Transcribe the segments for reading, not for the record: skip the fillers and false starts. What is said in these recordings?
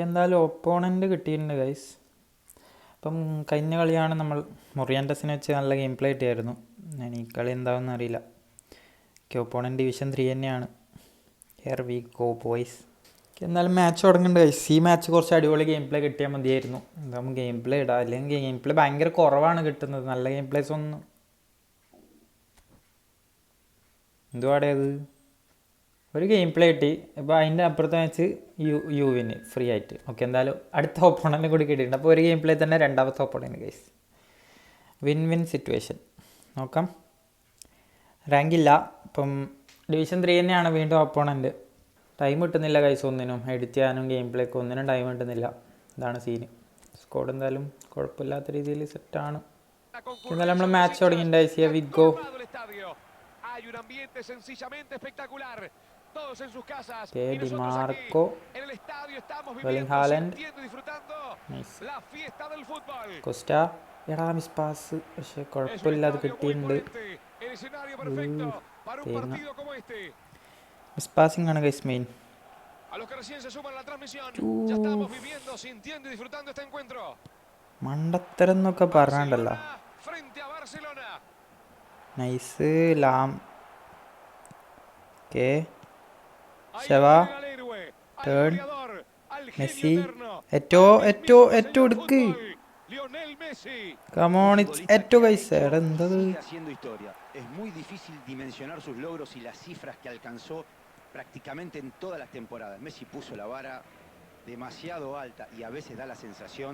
എന്തായാലും ഒപ്പോണൻ്റ് കിട്ടിയിട്ടുണ്ട് ഗൈസ്. അപ്പം കഴിഞ്ഞ കളിയാണ് നമ്മൾ മൊറിയാൻറ്റസിനെ വെച്ച് നല്ല ഗെയിം പ്ലേ കിട്ടിയായിരുന്നു. ഞാൻ ഈ കളി എന്താണെന്ന് അറിയില്ല. ഒപ്പോണൻ്റ് ഡിവിഷൻ 3 തന്നെയാണ്. Here we go boys. എന്നാലും മാച്ച് തുടങ്ങുന്നുണ്ട് ഗൈസ്. ഈ മാച്ച് കുറച്ച് അടിപൊളി ഗെയിം പ്ലേ കിട്ടിയാൽ മതിയായിരുന്നു. എന്താകുമ്പോൾ ഗെയിം പ്ലേ ഇടാം, അല്ലെങ്കിൽ ഗെയിം പ്ലേ ഭയങ്കര കുറവാണ് കിട്ടുന്നത്. നല്ല ഗെയിം പ്ലേസ് ഒന്നും എന്തുവാടേ അത് ഒരു ഗെയിം പ്ലേ കിട്ടി. ഇപ്പോൾ അതിൻ്റെ അപ്പുറത്തെ മാച്ച് യുവിന് ഫ്രീ ആയിട്ട്. ഓക്കെ, എന്തായാലും അടുത്ത ഓപ്പോണൻറ്റും കൂടി കിട്ടിയിട്ടുണ്ട്. അപ്പോൾ ഒരു ഗെയിം പ്ലേ തന്നെ രണ്ടാമത്തെ opponent guys. Win win situation. നോക്കാം. റാങ്കില്ല. ഇപ്പം ഡിവിഷൻ 3 തന്നെയാണ് വീണ്ടും ഓപ്പോണൻറ്റ്. ടൈം കിട്ടുന്നില്ല ഗൈസ് ഒന്നിനും. എഡിറ്റ് ചെയ്യാനും ഗെയിം പ്ലേക്ക് ഒന്നിനും ടൈം കിട്ടുന്നില്ല. ഇതാണ് സീന്. സ്കോഡ് എന്തായാലും കുഴപ്പമില്ലാത്ത രീതിയിൽ സെറ്റാണ്. എന്നാലും നമ്മൾ മാച്ച് തുടങ്ങിയിട്ടുണ്ടായി. സിയ വിത്ത് ഗോ. ഡിമാർക്കോ, വെർലിംഗ് ഹാലൻഡ്, കോസ്റ്റ. എടാ മിസ് പാസ്, പക്ഷെ കുഴപ്പമില്ലാതെ കിട്ടിയിട്ടുണ്ട്. മിസ് പാസിംഗ് ആണ് ഗൈസ് മെയിൻ. മണ്ടത്തരം എന്നൊക്കെ പറഞ്ഞാണ്ടല്ലോ. Nice Lahm. ഓക്കെ, ഷവ ടേൺ മെസ്സി. ഏറ്റവും എടുക്ക്. Come on, it's Eto guys. Haciendo historia. Es muy difícil dimensionar sus logros y las cifras que alcanzó prácticamente en todas las temporadas. Messi puso la vara demasiado alta y a veces da la sensación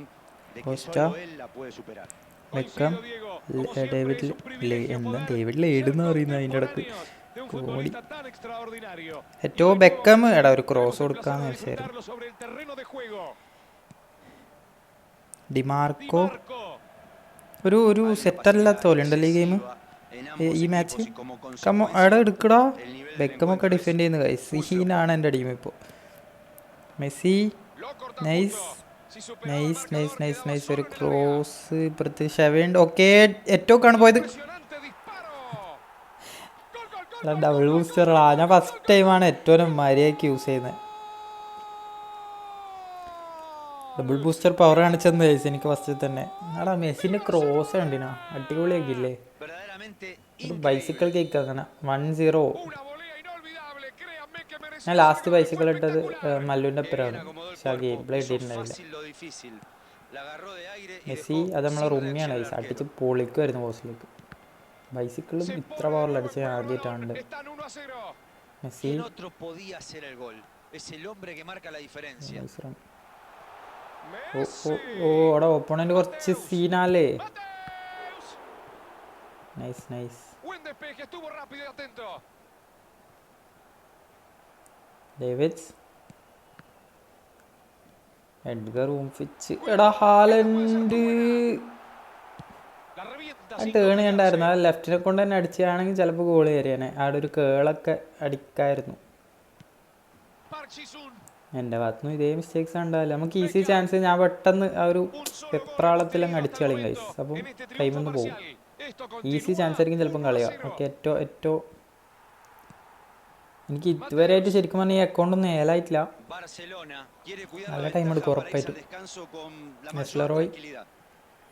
de que solo él la puede superar. Beckham, David laid എന്ന് പറയുന്നത് അതിൻ്റെ ഇടക്ക് കോടി. ഏറ്റവും ബെക്കം എടാ ഒരു cross കൊടുക്കാന്ന് വെച്ചായിരുന്നു. ഡിമാർക്കോ ഒരു സെറ്റല്ലാത്ത പോലെ ഉണ്ടല്ലോ ഈ ഗെയിം, ഈ മാച്ച്. എടാ എടുക്കടാ. ബെക്കമൊക്കെ ഡിഫെൻഡ് ചെയ്യുന്ന ഗൈസ്. സീനാണ് എൻ്റെ ടീം ഇപ്പോൾ. Messi. Nice nice nice nice nice. ഒരു ക്രോസ് ഇപ്പുറത്ത് ഷെവയുണ്ട്. ഓക്കെ, ഏറ്റോക്കാണ് പോയത്. ഡബിൾ ബൂസ്റ്ററാ. ഞാൻ ഫസ്റ്റ് ടൈമാണ് ഏറ്റവും മര്യാദയ്ക്ക് യൂസ് ചെയ്യുന്നത്. ഡബിൾ ബൂസ്റ്റർ പവർ കാണിച്ചെന്ന് ചോദിച്ചു എനിക്ക് ഫസ്റ്റ് തന്നെ. ആടാ മെസ്സിൻ്റെ ക്രോസ് കണ്ടിനാ, അടിപൊളിയാക്കിയില്ലേ. ബൈസിക്കിൾ കേക്ക് അങ്ങനെ 1-0. ഞാൻ ലാസ്റ്റ് ബൈസിക്കിൾ ഇട്ടത് മല്ലുവിൻ്റെ അപ്പുറമാണ്, പക്ഷെ ആ ഗെയിം പ്ലേ ഇട്ടിട്ടുണ്ടായില്ല. മെസ്സി അത് നമ്മളെ റൂമിയാണ് ഗൈസ്. അടിച്ച് പൊളിക്കുമായിരുന്നു പോസ്റ്റിലേക്ക്. ബൈസിക്കിളും ഇത്ര പവറിൽ അടിച്ച് ഞാൻ ആദ്യമായിട്ടാണ്. മെസ്സി ഓ അവിടെ ഓപ്പോണന്റ് കുറച്ച് സീനാലേ. Nice nice. ഡേവിഡ്സ്, എഡ്ഗർ ഊംഫിച്ച്. എടാ ഹാലൻഡ് ടേൺ കണ്ടായിരുന്നു. ആ ലെഫ്റ്റിനെ കൊണ്ട് തന്നെ അടിച്ചാണെങ്കിൽ ചിലപ്പോൾ ഗോൾ കയറിയാനെ. അവിടെ ഒരു കേളൊക്കെ അടിക്കായിരുന്നു. എൻ്റെ ഭാഗത്തുനിന്ന് ഇതേ മിസ്റ്റേക്സ് ഉണ്ടാവില്ല. നമുക്ക് ഈസി ചാൻസ്. ഞാൻ പെട്ടെന്ന് ആ ഒരു വെപ്രാളത്തിലങ്ങ് അടിച്ചു കളയും ഗൈസ്. അപ്പം ടൈമൊന്ന് പോകും. ഈസി ചാൻസ് ആയിരിക്കും ചിലപ്പം കളയുക. ഓക്കെ, ഏറ്റവും എനിക്ക് ഇതുവരെയായിട്ട് ശരിക്കും പറഞ്ഞാൽ ഈ അക്കൗണ്ട് ഒന്നും ഏലായിട്ടില്ല. നല്ല ടൈം എടുക്കും ഉറപ്പായിട്ടും. മെസ്ലറോയ്,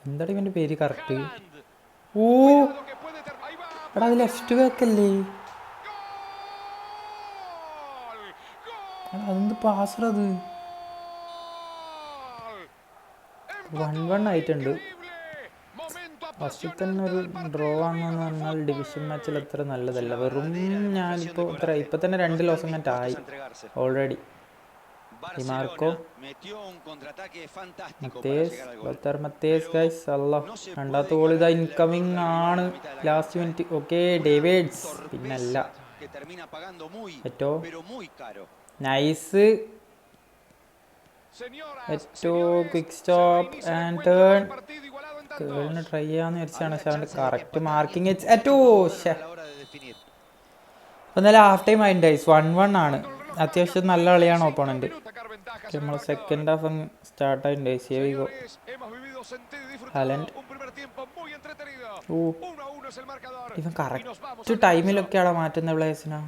എന്താണ് ഇവൻ്റെ പേര് കറക്റ്റ്? ഓ എടാ അത് ലെഫ്റ്റ് ബാക്കല്ലേ. അതെന്ത് പാസറത്. 1-1 ആയിട്ടുണ്ട്. ഫസ്റ്റിൽ തന്നെ ഒരു ഡ്രോ ആണെന്ന് പറഞ്ഞാൽ ഡിവിഷൻ മാച്ചിൽ അത്ര നല്ലതല്ല. വെറും ഞാനിപ്പോൾ ഇപ്പം തന്നെ 2 ലോസ് അങ്ങോട്ട് ആയി ഓൾറെഡി. Dimarco, Matthaus guys. അല്ലാ, രണ്ടാമത്തെ ഗോൾ ഇതാ ഇൻകമിങ് ആണ് ലാസ്റ്റ് മിനിറ്റ്. Okay, David's. പിന്നല്ല ഏറ്റവും നൈസ്. ഏറ്റവും ക്വിക്ക് സ്റ്റോപ്പ് ആൻഡ് ടേൺ. കേളിന് ട്രൈ ചെയ്യാന്ന് വിചാരിച്ചാണ്, പക്ഷെ അവൻ്റെ കറക്റ്റ് മാർക്കിങ് ഏറ്റവും. എന്നാലും ഹാഫ് ടൈം ആയിട്ട് 1-1 ആണ്. അത്യാവശ്യം നല്ല കളിയാണ് ഓപ്പോണൻറ്റ്. നമ്മൾ സെക്കൻഡ് ഹാഫ് അങ്ങ് സ്റ്റാർട്ടായിട്ടുണ്ട്. സിയവിഗോ, ഹാലൻഡ്. ഓ ഇവൻ കറക്റ്റ് ടൈമിലൊക്കെയാണ് മാറ്റുന്ന പ്ലേയേഴ്സിനാ.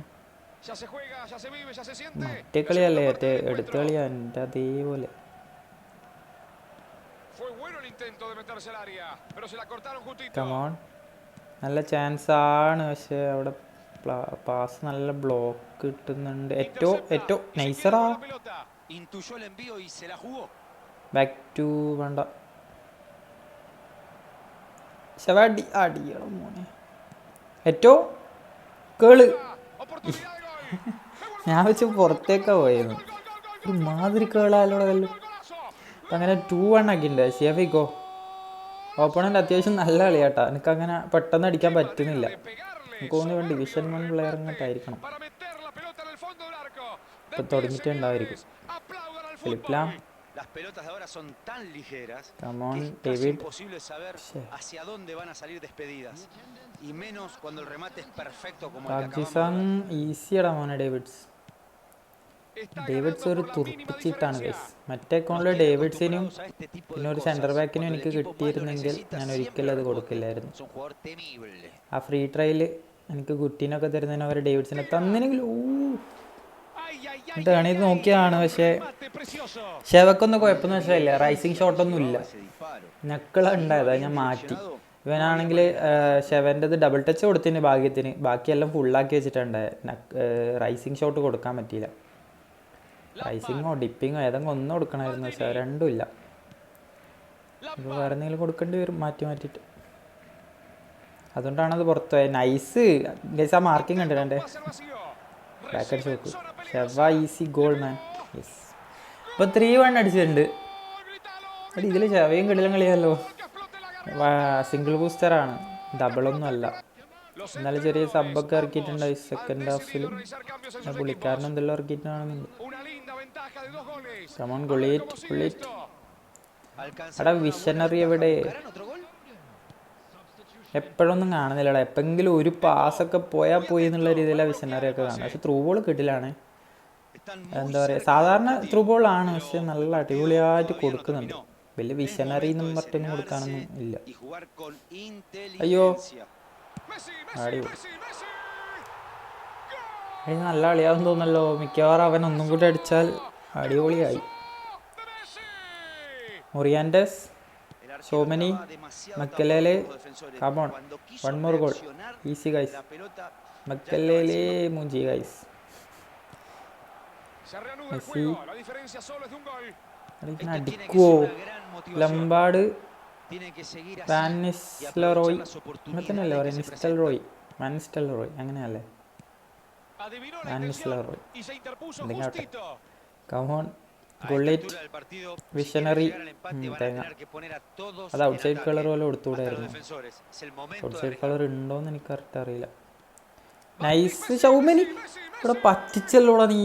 മറ്റേ കളിയല്ലേ, മറ്റേ എടുത്ത കളിയാ എൻ്റെ അതേപോലെ. കമോൺ, നല്ല ചാൻസ് ആണ്, പക്ഷെ അവിടെ പാസ് നല്ല ബ്ലോക്ക് കിട്ടുന്നുണ്ട്. ഏറ്റവും നൈസറാ. ബാക്ക് ടു വേണ്ട, അടിയണം മോനെ. ഏറ്റവും കേള് ഞാൻ വെച്ച് പുറത്തേക്കാ പോയത്. ഒരു മാതിരി കേളാലോടെ കല്ലു. അപ്പം അങ്ങനെ 2-1 ആക്കിയിട്ടുണ്ട്. ഷെഫിക്കോ ഓപ്പണൻ്റ് അത്യാവശ്യം നല്ല കളിയാട്ടാ. എനിക്കങ്ങനെ പെട്ടെന്ന് അടിക്കാൻ പറ്റുന്നില്ല. എനിക്ക് തോന്നുന്നു ഡിവിഷൻ 1 പ്ലെയർ അങ്ങോട്ടായിരിക്കണം. ഇപ്പം തുടങ്ങിയിട്ടുണ്ടായിരിക്കും. ഫിലിപ്ലാം, Las pelotas de ahora son tan ligeras Come que on, es casi David. imposible saber hacia dónde van a salir despedidas. Y menos cuando el remate es perfecto como el que acabamos de ver. ഈസിയടാ മോനെ. David's ഒരു തുറപ്പിച്ചിട്ടാണ് guys. മറ്റേ അക്കൗണ്ടിൽ ഡേവിഡ്സിനും പിന്നെ ഒരു centre ബാക്കിനും എനിക്ക് കിട്ടിയിരുന്നെങ്കിൽ ഞാൻ ഒരിക്കലും അത് കൊടുക്കില്ലായിരുന്നു. ആ ഫ്രീ ട്രയൽ എനിക്ക് കുട്ടീനൊക്കെ തരുന്നതിന് അവർ ഡേവിഡ്സിനെ തന്നിനെങ്കിൽ ടേണിൽ നോക്കിയതാണ്. പക്ഷേ ഷെവക്കൊന്നും കുഴപ്പമെന്ന് വെച്ചാൽ റൈസിങ് ഷോട്ടൊന്നും ഇല്ല. നക്കള ഉണ്ടായത് അത് ഞാൻ മാറ്റി. ഇവനാണെങ്കിൽ ഷെവൻ്റെത് ഡബിൾ ടച്ച് കൊടുത്തതിന് ഭാഗ്യത്തിന്, ബാക്കിയെല്ലാം ഫുള്ളാക്കി വെച്ചിട്ടുണ്ടായത്. റൈസിങ് ഷോട്ട് കൊടുക്കാൻ പറ്റിയില്ല. റൈസിങ്ങോ ഡിപ്പിങ്ങോ ഏതെങ്കിലും ഒന്നും കൊടുക്കണമായിരുന്നു, പക്ഷെ രണ്ടും ഇല്ല. ഇപ്പോൾ വേറെ എന്തെങ്കിലും കൊടുക്കേണ്ടി വരും മാറ്റിയിട്ട്. അതുകൊണ്ടാണത് പുറത്തു പോയത്. Nice guys. ആ മാർക്കിംഗ് ഉണ്ട് എൻ്റെ ബാക്ക് അടിച്ച് നോക്കൂ. ഷെവ ഈസി ഗോൾ മാൻ. യെസ്. ഇപ്പോൾ 3-1 അടിച്ചിട്ടുണ്ട്. എടി ഇതിൽ ഷെവയും കിടിലം കളിയല്ലോ. സിംഗിൾ ബൂസ്റ്ററാണ്, ഡബിളൊന്നും അല്ല. എന്നാലും ചെറിയ സബ്ബൊക്കെ ഇറക്കിയിട്ടുണ്ട് സെക്കൻഡ് ഹാഫിലും. പുള്ളിക്കാരൻ എന്തെല്ലാം ഇറക്കിയിട്ടാണെന്നുണ്ട്. കമോൺ ഗുളിറ്റ്. എടാ വിഷനറി എവിടെ? എപ്പോഴൊന്നും കാണുന്നില്ലടാ. എപ്പെങ്കിലും ഒരു പാസ്സൊക്കെ പോയാൽ പോയി എന്നുള്ള രീതിയിലാണ് വിഷനറിയൊക്കെ കാണുന്നത്. പക്ഷെ ത്രൂ ബോൾ കിട്ടിലാണ്. എന്താ പറയുക, സാധാരണ ത്രൂ ബോളാണ്, പക്ഷെ നല്ല അടിപൊളിയായിട്ട് കൊടുക്കുന്നുണ്ട്. വലിയ വിഷനറി എന്നും പറഞ്ഞൊന്നും കൊടുക്കാനൊന്നും ഇല്ല. അയ്യോ അടിപൊളി. നല്ല കളിയാവും തോന്നല്ലോ. മിക്കവാറും അവൻ ഒന്നും കൂടി അടിച്ചാൽ അടിപൊളിയായി. മൊറിയാൻഡസ്, ഷോമനി, Makelele. Come on, 1 more goal. Easy guys. Makelele മൂഞ്ചി ഗൈസ്. മെസ്സി അടിക്കുവോ? ലംബാർഡ്, വാനിസ്റ്റൽറോയ്, അങ്ങനെ തന്നെയല്ലേ പറയാം. വാനിസ്റ്റൽറോയ് അങ്ങനെയല്ലേ? വാനിസ്റ്റൽറോയ് എന്തെങ്കിലും ആട്ടെ. Come on Gullit, visionary. തേങ്ങ. അത് ഔട്ട് സൈഡ് കളർ പോലെ കൊടുത്തുകൂടായിരുന്നു. ഔട്ട് സൈഡ് കളർ ഉണ്ടോയെന്ന് എനിക്ക് കറക്റ്റ് അറിയില്ല. നൈസ് ഷൗമനി. ഇവിടെ പറ്റിച്ചല്ലോടാ നീ.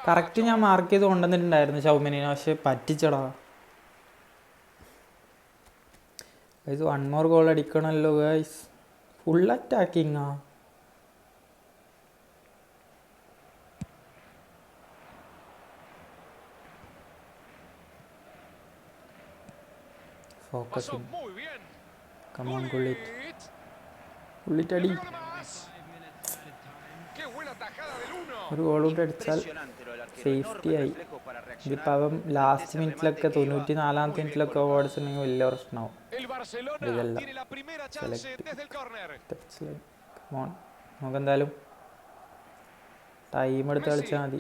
കറക്റ്റ് ഞാൻ മാർക്ക് ചെയ്ത് കൊണ്ടുവന്നിട്ടുണ്ടായിരുന്നു ഷൗമനിനെ, പക്ഷെ പറ്റിച്ചടാ. ഗൈസ് 1 more goal അടിക്കണമല്ലോ ഗൈസ്. ഫുൾ അറ്റാക്കിങ്ങാ. ഫോക്കസിങ്. കമോൺ ഗുള്ളിറ്റ് അടി. ഒരു ഗോൾ കൂടി അടിച്ചാൽ സേഫ്റ്റി ആയി. ഇതിപ്പോൾ അവൻ ലാസ്റ്റ് മിനിറ്റിലൊക്കെ 94-ാമത്തെ മിനിറ്റിലൊക്കെ അവാർഡ്സ് ഉണ്ടെങ്കിൽ വലിയ പ്രശ്നമാവും. ഇതല്ല നമുക്കെന്തായാലും ടൈം എടുത്ത് കളിച്ചാൽ മതി.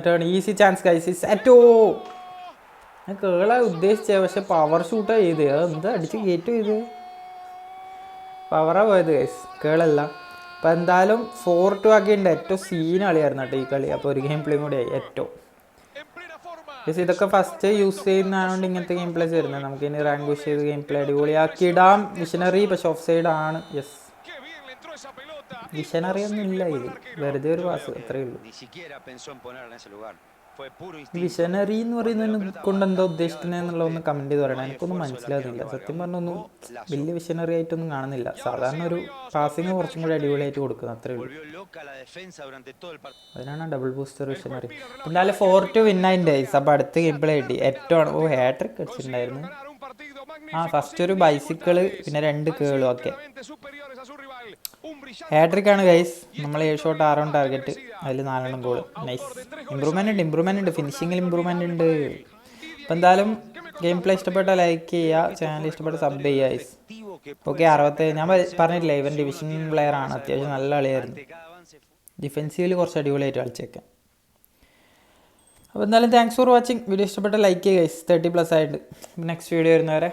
Turn easy chance guys. ഞാൻ കേളാ ഉദ്ദേശിച്ചത്, പക്ഷെ പവർ ഷൂട്ടാ ചെയ്ത്. അതെന്താ അടിച്ച് കയറ്റും ചെയ്ത്. പവറാ പോയത് ഗൈസ്, കേളല്ല. അപ്പം എന്തായാലും 4-2 ആക്കിയിട്ടുണ്ട്. ഏറ്റവും സീൻ കളിയായിരുന്നു കേട്ടോ ഈ കളി. അപ്പോൾ ഒരു ഗെയിം പ്ലേയും കൂടി ആയി ഏറ്റവും. പക്ഷേ ഇതൊക്കെ ഫസ്റ്റ് യൂസ് ചെയ്യുന്നതുകൊണ്ട് ഇങ്ങനത്തെ ഗെയിം പ്ലേസ് വരുന്നത്. നമുക്ക് ഇനി റാങ്ക് പുഷ് ചെയ്ത് ഗെയിം പ്ലേ അടിപൊളിയാക്കി ഇടാം. വിഷനറി പക്ഷെ ഓഫ് സൈഡ് ആണ്. യെസ്, വിഷനറി ഒന്നും ഇല്ല ഇത്, വെറുതെ ഒരു പാസ് അത്രയേ ഉള്ളൂ. വിഷനറി എന്ന് പറയുന്നതിനെ കൊണ്ട് എന്താ ഉദ്ദേശിക്കുന്നത് എന്നുള്ളതൊന്ന് കമൻറ്റ് ചെയ്ത് പറയണം. എനിക്കൊന്നും മനസ്സിലാകുന്നില്ല സത്യം പറഞ്ഞൊന്നും. വലിയ വിഷനറി ആയിട്ടൊന്നും കാണുന്നില്ല. സാധാരണ ഒരു പാസിങ് കുറച്ചും കൂടി അടിപൊളിയായിട്ട് കൊടുക്കുന്നത് അത്രേ ഉള്ളൂ. അതിനാണ് ഡബിൾ ബൂസ്റ്റർ വിഷനറി. എന്തായാലും 4-2 വിന്നായിൻ്റെ. അപ്പോൾ അടുത്ത ഗെയിം പ്ലേ കിട്ടി. ഏറ്റവും ഹാട്രിക് അടിച്ചിട്ടുണ്ടായിരുന്നു. ഫസ്റ്റ് ഒരു ബൈസിക്കിള്, പിന്നെ 2 കേളും ഒക്കെ. ഹാട്രിക്കാണ് ഗൈസ്. നമ്മൾ 7 ഷോട്ട് 6 ടാർഗറ്റ്, അതിൽ 4 ഗോൾ. നൈസ്. ഇമ്പ്രൂവ്മെൻ്റ് ഉണ്ട് ഫിനിഷിങ്ങിൽ ഇമ്പ്രൂവ്മെൻ്റ് ഉണ്ട്. അപ്പോൾ എന്തായാലും ഗെയിം പ്ലേ ഇഷ്ടപ്പെട്ട ലൈക്ക് ചെയ്യുക, ചാനൽ ഇഷ്ടപ്പെട്ട സബ് ചെയ്യുക ഗൈസ്. ഓക്കെ 67. ഞാൻ പറഞ്ഞിട്ടില്ല ഇവൻ ഡിവിഷൻ പ്ലെയർ ആണ്, അത്യാവശ്യം നല്ല കളിയായിരുന്നു. ഡിഫെൻസീവിൽ കുറച്ച് അടിപൊളിയായിട്ട് കളിച്ചേക്കാം. അപ്പോൾ എന്തായാലും താങ്ക്സ് ഫോർ വാച്ചിങ്. വീഡിയോ ഇഷ്ടപ്പെട്ട ലൈക്ക് ചെയ്യുക ഗൈസ്. 30+ ആയിട്ട്. നെക്സ്റ്റ് വീഡിയോ വരുന്നവരെ